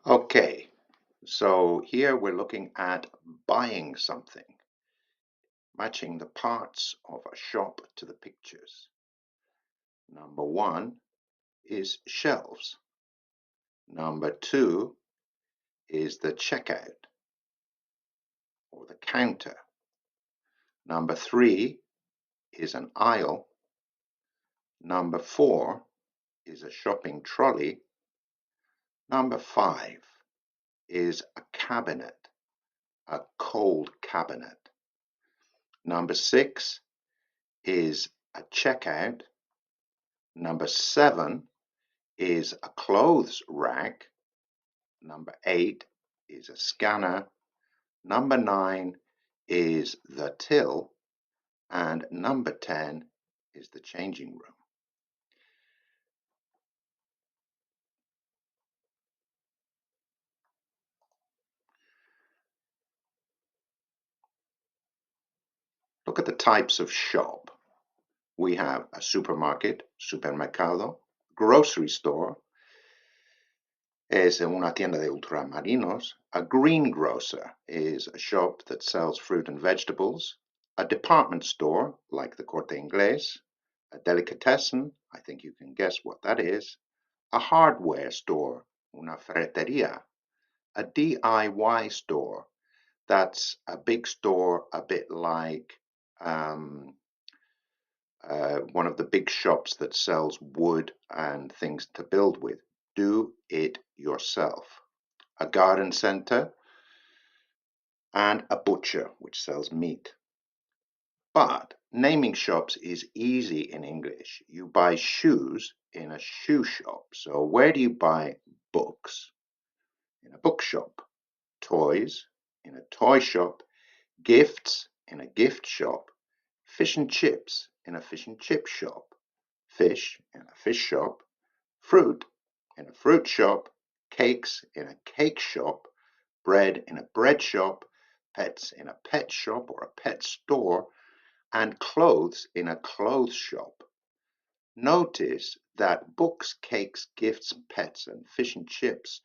Okay, so here we're looking at buying something, matching the parts of a shop to the pictures. Number one is shelves. Number two is the checkout or the counter. Number three is an aisle. Number four is a shopping trolley. Number five is a cabinet, a cold cabinet. Number six is a checkout. Number seven is a clothes rack. Number eight is a scanner. Number nine is the till. And number 10 is the changing room. Look at the types of shop. We have a supermarket, supermercado, grocery store, es una tienda de ultramarinos. A greengrocer is a shop that sells fruit and vegetables. A department store, like the Corte Inglés. A delicatessen, I think you can guess what that is. A hardware store, una ferreteria. A DIY store, that's a big store, a bit like one of the big shops that sells wood and things to build with. Do it yourself. A garden center and a butcher, which sells meat. But naming shops is easy in English. You buy shoes in a shoe shop. So where do you buy books? In a bookshop. Toys in a toy shop. Gifts in a gift shop. Fish and chips in a fish and chip shop. Fish in a fish shop. Fruit in a fruit shop. Cakes in a cake shop. Bread in a bread shop. Pets in a pet shop or a pet store. And clothes in a clothes shop. Notice that books, cakes, gifts, pets, and fish and chips,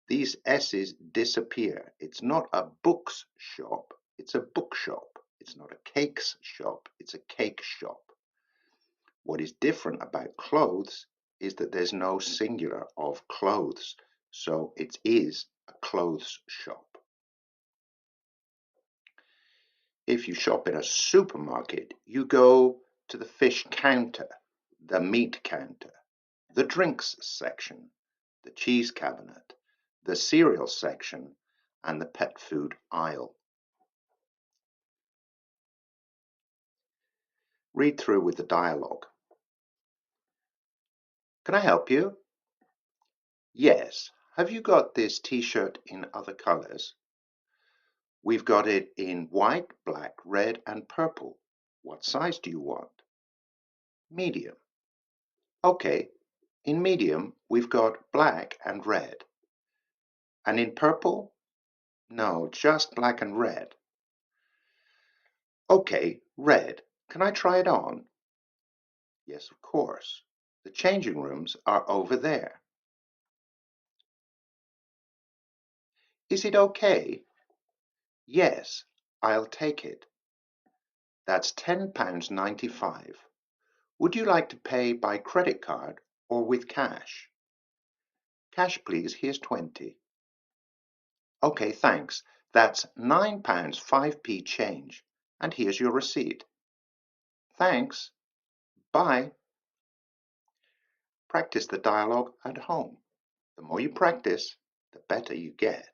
these S's disappear. It's not a books shop, it's a bookshop. It's not a cakes shop, it's a cake shop. What is different about clothes is that there's no singular of clothes, so it is a clothes shop. If you shop in a supermarket, you go to the fish counter, the meat counter, the drinks section, the cheese cabinet, the cereal section, and the pet food aisle. Read through with the dialogue. Can I help you? Yes. Have you got this t-shirt in other colors? We've got it in white, black, red, and purple. What size do you want? Medium. Okay. In medium, we've got black and red. And in purple? No, just black and red. Okay, red. Can I try it on? Yes, of course. The changing rooms are over there. Is it okay? Yes, I'll take it. That's £10.95. Would you like to pay by credit card or with cash? Cash, please. Here's 20. Okay, thanks. That's £9 5p change. And here's your receipt. Thanks. Bye. Practice the dialogue at home. The more you practice, the better you get.